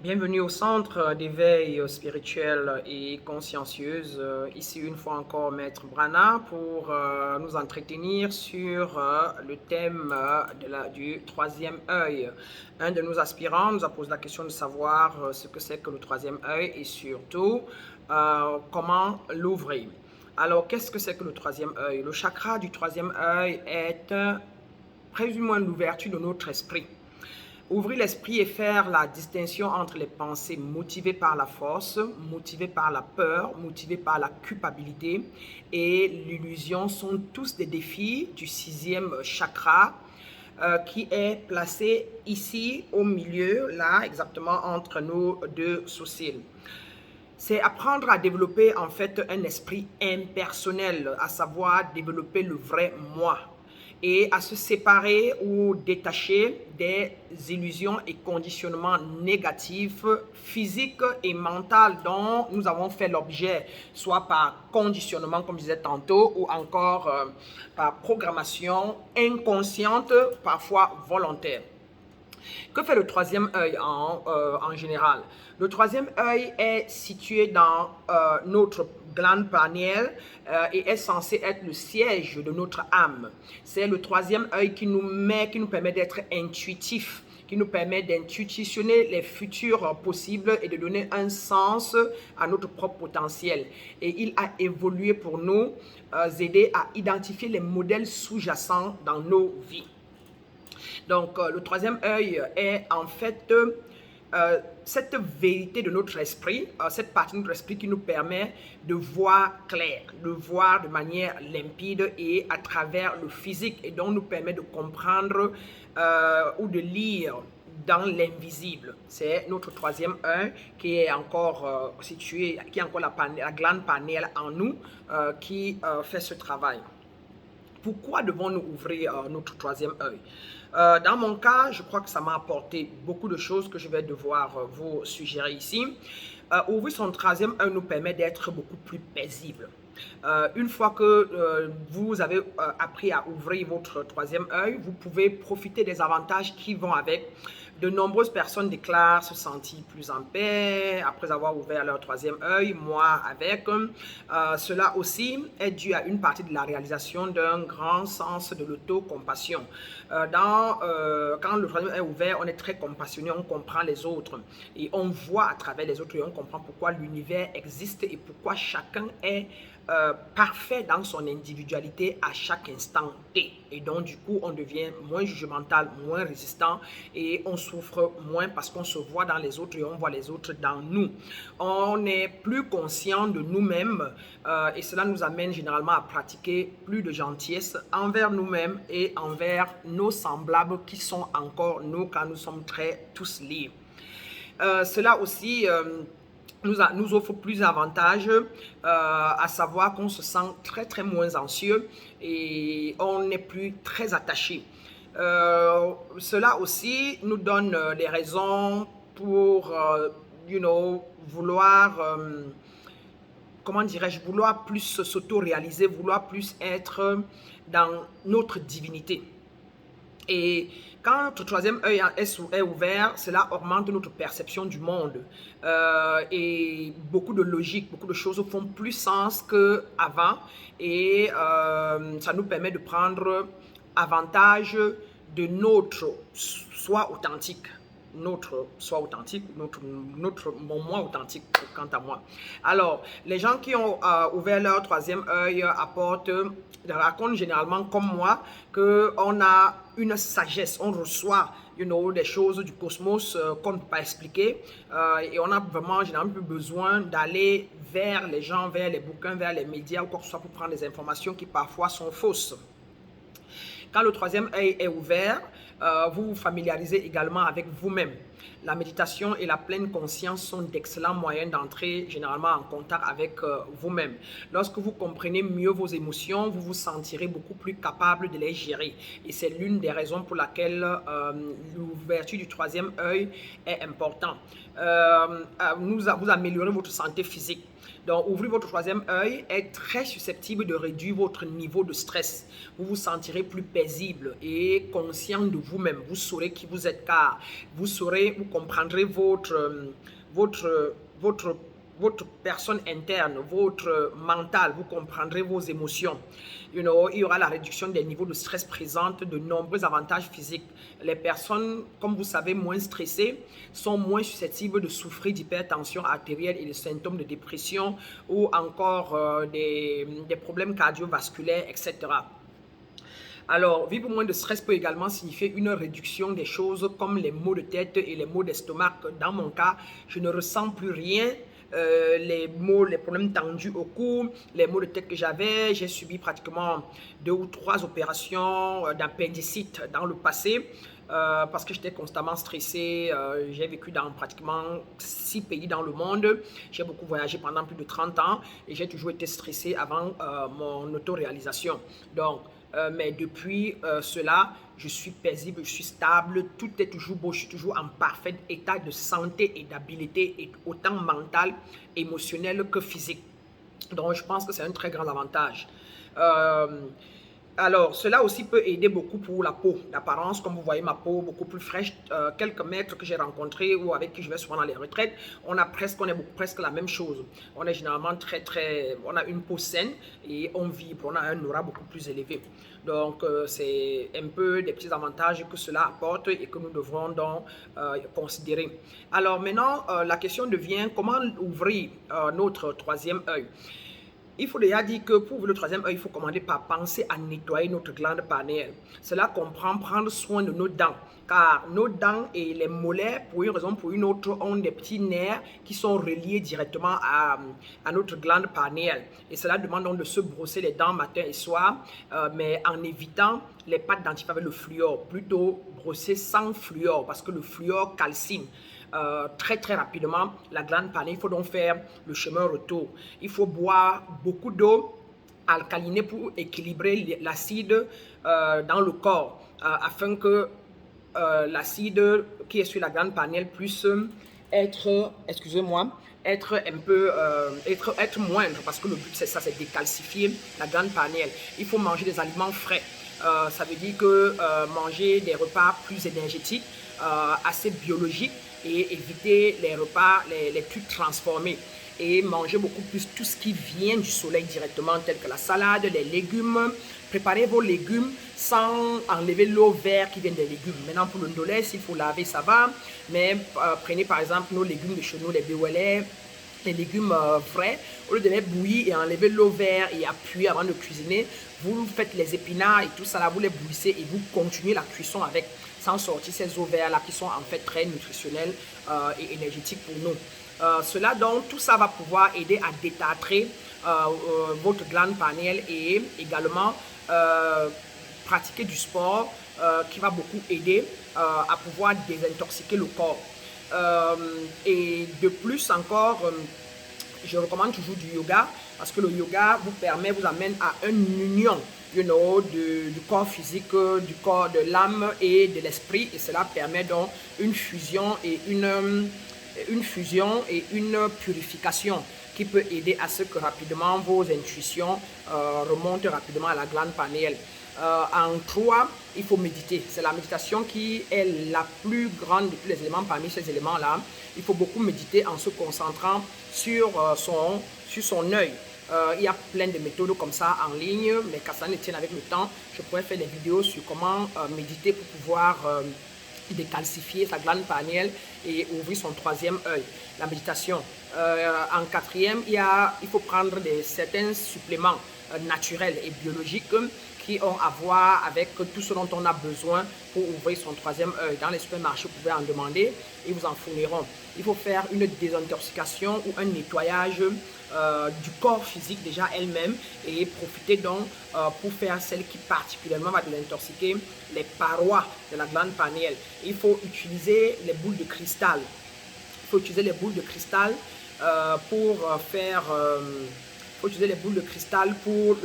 Bienvenue au centre d'éveil spirituel et consciencieuse. Ici une fois encore Maître Brana pour nous entretenir sur le thème du troisième œil. Un de nos aspirants nous a posé la question de savoir ce que c'est que le troisième œil et surtout comment l'ouvrir. Alors qu'est-ce que c'est que le troisième œil? Le chakra du troisième œil est présumément l'ouverture de notre esprit. Ouvrir l'esprit et faire la distinction entre les pensées motivées par la force, motivées par la peur, motivées par la culpabilité et l'illusion sont tous des défis du sixième chakra qui est placé ici au milieu, là exactement entre nos deux sourcils. C'est apprendre à développer en fait un esprit impersonnel, à savoir développer le vrai moi et à se séparer ou détacher des illusions et conditionnements négatifs, physiques et mentaux dont nous avons fait l'objet, soit par conditionnement, comme je disais tantôt, ou encore par programmation inconsciente, parfois volontaire. Que fait le troisième œil en général? Le troisième œil est situé dans notre glande pinéale et est censé être le siège de notre âme. C'est le troisième œil qui nous permet d'être intuitif, qui nous permet d'intuitionner les futurs possibles et de donner un sens à notre propre potentiel. Et il a évolué pour nous aider à identifier les modèles sous-jacents dans nos vies. Donc, le troisième œil est en fait cette vérité de notre esprit, cette partie de notre esprit qui nous permet de voir clair, de voir de manière limpide et à travers le physique et donc nous permet de comprendre ou de lire dans l'invisible. C'est notre troisième œil qui est encore situé, qui est encore la glande pinéale en nous qui fait ce travail. Pourquoi devons-nous ouvrir notre troisième œil? Dans mon cas, je crois que ça m'a apporté beaucoup de choses que je vais devoir vous suggérer ici. Ouvrir son troisième œil nous permet d'être beaucoup plus paisible. Une fois que vous avez appris à ouvrir votre troisième œil, vous pouvez profiter des avantages qui vont avec. De nombreuses personnes déclarent se sentir plus en paix après avoir ouvert leur troisième œil, moi avec. Cela aussi est dû à une partie de la réalisation d'un grand sens de l'autocompassion. Quand le troisième œil est ouvert, on est très compassionné, on comprend les autres et on voit à travers les autres et on comprend pourquoi l'univers existe et pourquoi chacun est parfait dans son individualité à chaque instant T. Et donc, du coup, on devient moins jugemental, moins résistant et on souffre moins parce qu'on se voit dans les autres et on voit les autres dans nous. On est plus conscient de nous-mêmes et cela nous amène généralement à pratiquer plus de gentillesse envers nous-mêmes et envers nos semblables qui sont encore nous quand nous sommes tous libres. Cela aussi nous offre plus d'avantages, à savoir qu'on se sent très moins anxieux et on n'est plus très attaché. Cela aussi nous donne des raisons pour, vouloir, comment dirais-je, vouloir plus s'auto-réaliser, vouloir plus être dans notre divinité. Et quand notre troisième œil est ouvert, cela augmente notre perception du monde. Et beaucoup de logique, beaucoup de choses font plus sens qu'avant. Et ça nous permet de prendre avantage de notre soi authentique. Mon moi authentique, quant à moi. Alors, les gens qui ont ouvert leur troisième œil racontent généralement comme moi qu'on a une sagesse, on reçoit des choses du cosmos qu'on ne peut pas expliquer et on a vraiment généralement plus besoin d'aller vers les gens, vers les bouquins, vers les médias ou quoi que ce soit pour prendre des informations qui parfois sont fausses. Quand le troisième œil est ouvert, vous vous familiarisez également avec vous-même. La méditation et la pleine conscience sont d'excellents moyens d'entrer généralement en contact avec vous-même. Lorsque vous comprenez mieux vos émotions, vous vous sentirez beaucoup plus capable de les gérer. Et c'est l'une des raisons pour laquelle l'ouverture du troisième œil est importante. Vous améliorez votre santé physique. Donc, ouvrir votre troisième œil est très susceptible de réduire votre niveau de stress. Vous vous sentirez plus paisible et conscient de vous-même. Vous saurez qui vous êtes car vous comprendrez votre, votre votre personne interne, votre mental, vous comprendrez vos émotions. Il y aura la réduction des niveaux de stress présente de nombreux avantages physiques. Les personnes, comme vous savez, moins stressées sont moins susceptibles de souffrir d'hypertension artérielle et de symptômes de dépression ou encore des problèmes cardiovasculaires, etc. Alors, vivre moins de stress peut également signifier une réduction des choses comme les maux de tête et les maux d'estomac. Dans mon cas, je ne ressens plus rien. Les problèmes tendus au cou, les maux de tête que j'avais. J'ai subi pratiquement 2 ou 3 opérations d'appendicite dans le passé parce que j'étais constamment stressé. J'ai vécu dans pratiquement 6 pays dans le monde. J'ai beaucoup voyagé pendant plus de 30 ans et j'ai toujours été stressé avant mon autoréalisation. Donc, mais depuis cela, je suis paisible, je suis stable, tout est toujours beau, je suis toujours en parfait état de santé et d'habileté, autant mental, émotionnel que physique. Donc, je pense que c'est un très grand avantage. Alors, cela aussi peut aider beaucoup pour la peau. L'apparence, comme vous voyez, ma peau beaucoup plus fraîche. Quelques maîtres que j'ai rencontrés ou avec qui je vais souvent dans les retraites, on est presque la même chose. On est généralement on a une peau saine et on vibre, on a un aura beaucoup plus élevé. Donc, c'est un peu des petits avantages que cela apporte et que nous devrons donc considérer. Alors maintenant, la question devient comment ouvrir notre troisième œil. Il faut déjà dire que pour ouvrir le troisième œil, il faut commencer par penser à nettoyer notre glande panéenne. Cela comprend prendre soin de nos dents, car nos dents et les molaires, pour une raison ou pour une autre, ont des petits nerfs qui sont reliés directement à notre glande panéenne. Et cela demande donc de se brosser les dents matin et soir, mais en évitant les pâtes dentifrices avec le fluor. Plutôt brosser sans fluor, parce que le fluor calcine. Très rapidement la glande panéenne. Il faut donc faire le chemin retour. Il faut boire beaucoup d'eau alcalinée pour équilibrer l'acide dans le corps afin que l'acide qui est sur la glande panéenne puisse être, être un peu, être moindre, parce que le but c'est ça, c'est décalcifier la glande panéenne. Il faut manger des aliments frais. Ça veut dire que manger des repas plus énergétiques, assez biologiques, et éviter les repas les plus transformés et manger beaucoup plus tout ce qui vient du soleil directement, tel que la salade, les légumes. Préparez vos légumes sans enlever l'eau verte qui vient des légumes. Maintenant, pour le ndolé, s'il faut laver, ça va, mais prenez par exemple nos légumes de chez nous, les béwélés, les légumes frais, au lieu de les bouillir et enlever l'eau verte et appuyer avant de cuisiner, vous faites les épinards et tout ça là, vous les bouillissez et vous continuez la cuisson avec, sans sortir ces eaux vertes là qui sont en fait très nutritionnelles et énergétiques pour nous. Cela donc, tout ça va pouvoir aider à détartrer votre glande panéenne et également pratiquer du sport qui va beaucoup aider à pouvoir désintoxiquer le corps. Et de plus encore, je recommande toujours du yoga parce que le yoga vous amène à une union du corps physique, du corps de l'âme et de l'esprit, et cela permet donc une fusion et une purification qui peut aider à ce que rapidement vos intuitions remontent rapidement à la glande panéenne. En 3, il faut méditer. C'est la méditation qui est la plus grande de tous les éléments. Parmi ces éléments-là, il faut beaucoup méditer en se concentrant sur son œil. Il y a plein de méthodes comme ça en ligne, mais quand ça ne tient avec le temps, je pourrais faire des vidéos sur comment méditer pour pouvoir décalcifier sa glande panéenne et ouvrir son troisième œil, la méditation. En 4e, il faut prendre certains suppléments naturels et biologiques qui ont à voir avec tout ce dont on a besoin pour ouvrir son troisième œil. Dans les supermarchés, vous pouvez en demander et vous en fourniront. Il faut faire une désintoxication ou un nettoyage du corps physique déjà elle-même et profiter donc pour faire celle qui particulièrement va désintoxiquer les parois de la glande panéenne. Il faut utiliser les boules de cristal. Il faut utiliser les boules de cristal pour faire... il faut utiliser les boules de cristal pour,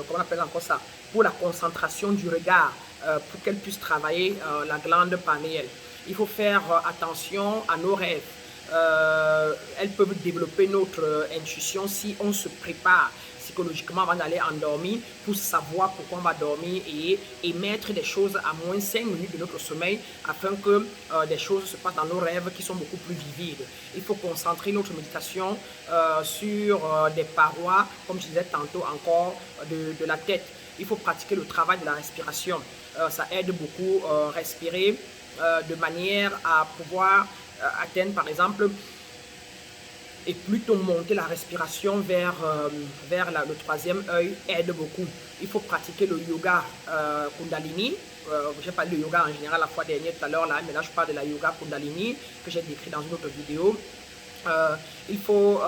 comment on appelle encore ça, pour la concentration du regard, pour qu'elle puisse travailler la glande panéenne. Il faut faire attention à nos rêves. elles peuvent développer notre intuition si on se prépare psychologiquement avant d'aller endormir pour savoir pourquoi on va dormir et émettre des choses à moins 5 minutes de notre sommeil afin que des choses se passent dans nos rêves qui sont beaucoup plus vivides. Il faut concentrer notre méditation sur des parois, comme je disais tantôt encore, de la tête. Il faut pratiquer le travail de la respiration. Ça aide beaucoup à respirer de manière à pouvoir atteindre par exemple et plutôt monter la respiration vers le troisième œil aide beaucoup. Il faut pratiquer le yoga Kundalini. J'ai parlé de yoga en général la fois dernière tout à l'heure, là, mais là je parle de la yoga Kundalini que j'ai décrit dans une autre vidéo. Il faut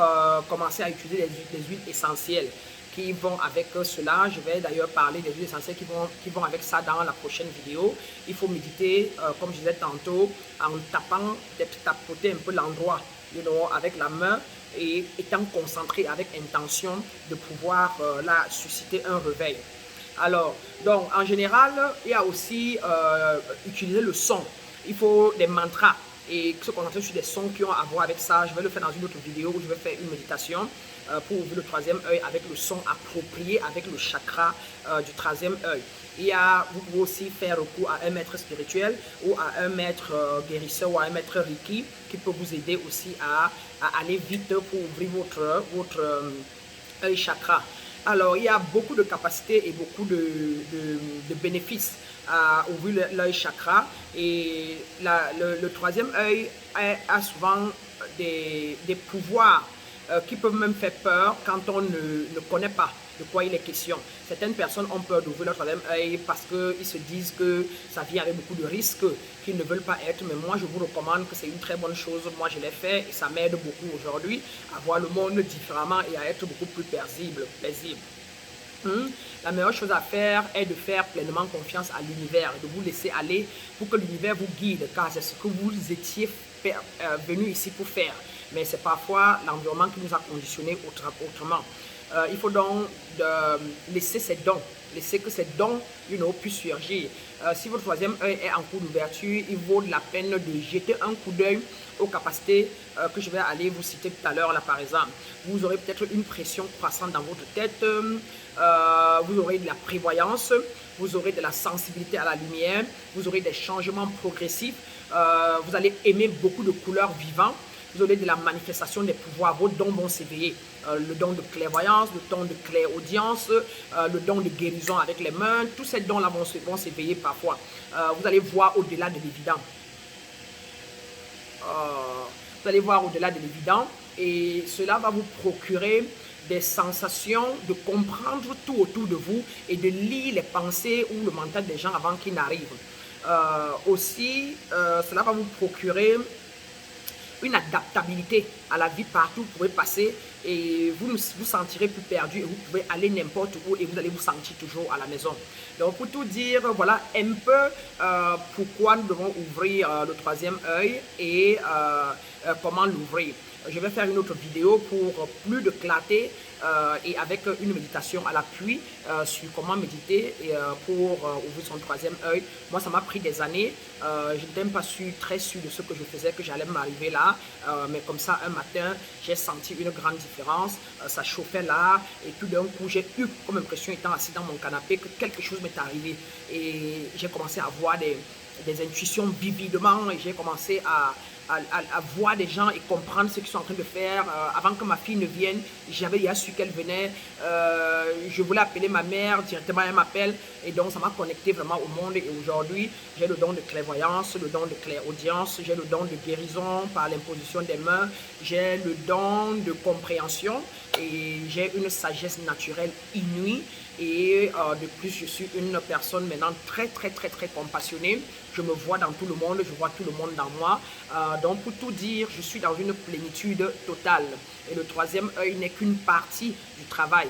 commencer à utiliser des huiles essentielles qui vont avec cela. Je vais d'ailleurs parler des huiles essentielles qui vont avec ça dans la prochaine vidéo. Il faut méditer, comme je disais tantôt, en tapant, peut-être tapoter un peu l'endroit avec la main et étant concentré avec intention de pouvoir là susciter un réveil. Alors, donc en général, il y a aussi utiliser le son. Il faut des mantras et se concentrer sur des sons qui ont à voir avec ça. Je vais le faire dans une autre vidéo où je vais faire une méditation pour ouvrir le troisième œil avec le son approprié, avec le chakra du troisième œil. Vous pouvez aussi faire recours à un maître spirituel ou à un maître guérisseur ou à un maître Reiki qui peut vous aider aussi à aller vite pour ouvrir votre œil chakra. Alors, il y a beaucoup de capacités et beaucoup de bénéfices à ouvrir l'œil chakra. Et le troisième œil a souvent des pouvoirs qui peuvent même faire peur quand on ne connaît pas de quoi il est question. Certaines personnes ont peur d'ouvrir leur troisième œil parce qu'ils se disent que ça vient avec beaucoup de risques qu'ils ne veulent pas être. Mais moi, je vous recommande que c'est une très bonne chose. Moi, je l'ai fait et ça m'aide beaucoup aujourd'hui à voir le monde différemment et à être beaucoup plus paisible. La meilleure chose à faire est de faire pleinement confiance à l'univers, de vous laisser aller pour que l'univers vous guide, car c'est ce que vous étiez venu ici pour faire. Mais c'est parfois l'environnement qui nous a conditionnés autrement. Il faut donc laisser ces dons, laisser que ces dons puissent surgir. Si votre troisième œil est en cours d'ouverture, il vaut la peine de jeter un coup d'œil aux capacités que je vais aller vous citer tout à l'heure là par exemple. Vous aurez peut-être une pression croissante dans votre tête, vous aurez de la prévoyance, vous aurez de la sensibilité à la lumière, vous aurez des changements progressifs, vous allez aimer beaucoup de couleurs vivantes, vous aurez de la manifestation des pouvoirs, vos dons vont s'éveiller. Le don de clairvoyance, le don de clairaudience, le don de guérison avec les mains, tous ces dons-là vont s'éveiller parfois. Vous allez voir au-delà de l'évident. Vous allez voir au-delà de l'évident et cela va vous procurer des sensations de comprendre tout autour de vous et de lire les pensées ou le mental des gens avant qu'ils n'arrivent. Aussi, cela va vous procurer une adaptabilité à la vie partout où vous pouvez passer et vous vous sentirez plus perdu et vous pouvez aller n'importe où et vous allez vous sentir toujours à la maison. Donc pour tout dire, voilà un peu pourquoi nous devons ouvrir le troisième œil et comment l'ouvrir. Je vais faire une autre vidéo pour plus de clarté et avec une méditation à l'appui sur comment méditer et pour ouvrir son troisième œil. Moi, ça m'a pris des années. Je n'étais même pas très sûr de ce que je faisais, que j'allais m'arriver là. Mais comme ça, un matin, j'ai senti une grande différence. Ça chauffait là. Et tout d'un coup, j'ai eu comme impression, étant assis dans mon canapé, que quelque chose m'est arrivé. Et j'ai commencé à avoir des intuitions vividement. Et j'ai commencé à voir des gens et comprendre ce qu'ils sont en train de faire. Avant que ma fille ne vienne, j'avais déjà su qu'elle venait. Je voulais appeler ma mère, directement elle m'appelle. Et donc ça m'a connecté vraiment au monde. Et aujourd'hui, j'ai le don de clairvoyance, le don de clairaudience, j'ai le don de guérison par l'imposition des mains, j'ai le don de compréhension et j'ai une sagesse naturelle inouïe. Et de plus, je suis une personne maintenant très compassionnée. Je me vois dans tout le monde, je vois tout le monde dans moi. Donc pour tout dire, je suis dans une plénitude totale. Et le troisième œil n'est qu'une partie du travail.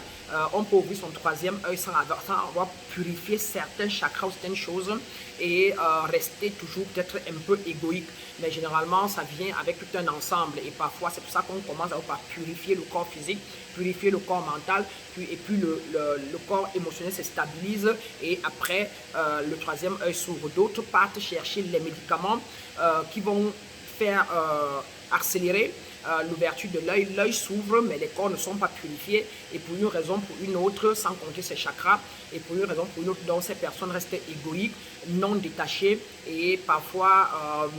On peut ouvrir son troisième œil sans avoir purifié certains chakras ou certaines choses et rester toujours peut-être un peu égoïque. Mais généralement, ça vient avec tout un ensemble. Et parfois, c'est pour ça qu'on commence par purifier le corps physique, purifier le corps mental, et puis le corps émotionnel se stabilise. Et après, le troisième œil s'ouvre. D'autres partent chercher les médicaments qui vont faire accélérer l'ouverture de l'œil. L'œil s'ouvre, mais les corps ne sont pas purifiés. Et pour une raison, pour une autre, sans compter ces chakras, et pour une raison, pour une autre, donc ces personnes restent égoïques, non détachées et parfois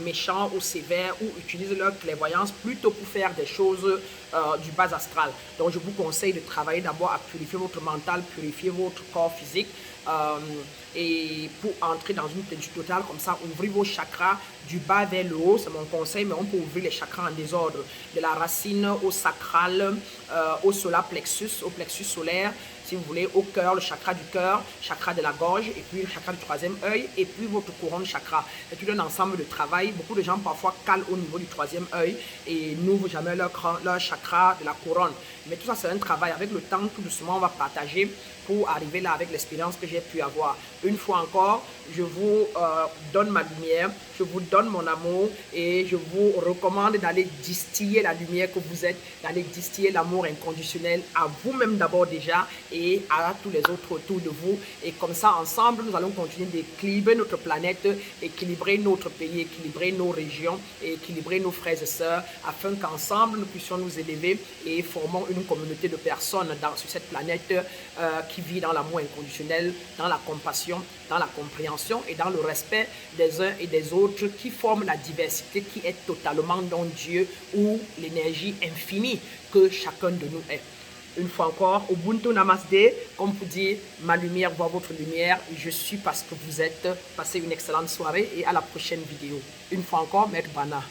méchants ou sévères, ou utilisent leur clairvoyance plutôt pour faire des choses du bas astral. Donc je vous conseille de travailler d'abord à purifier votre mental, purifier votre corps physique. Et pour entrer dans une plénitude totale, comme ça, ouvrez vos chakras du bas vers le haut, c'est mon conseil, mais on peut ouvrir les chakras en désordre, de la racine au sacral, au solar plexus, au plexus solaire, si vous voulez, au cœur, le chakra du cœur, chakra de la gorge, et puis le chakra du troisième œil, et puis votre couronne chakra. C'est tout un ensemble de travail. Beaucoup de gens parfois calent au niveau du troisième œil et n'ouvrent jamais leur chakra de la couronne. Mais tout ça, c'est un travail. Avec le temps, tout doucement, on va partager pour arriver là avec l'expérience que j'ai pu avoir. Une fois encore, je vous donne ma lumière, je vous donne mon amour et je vous recommande d'aller distiller la lumière que vous êtes, d'aller distiller l'amour inconditionnel à vous-même d'abord déjà et à tous les autres autour de vous. Et comme ça, ensemble, nous allons continuer d'équilibrer notre planète, équilibrer notre pays, équilibrer nos régions et équilibrer nos frères et sœurs afin qu'ensemble, nous puissions nous élever et formons une communauté de personnes sur cette planète qui vit dans l'amour inconditionnel, dans la compassion, dans la compréhension et dans le respect des uns et des autres, qui forment la diversité qui est totalement dans Dieu ou l'énergie infinie que chacun de nous est. Une fois encore, Ubuntu Namaste, comme vous dites, ma lumière voit votre lumière, je suis parce que vous êtes. Passez une excellente soirée et à la prochaine vidéo. Une fois encore, Maître Bana.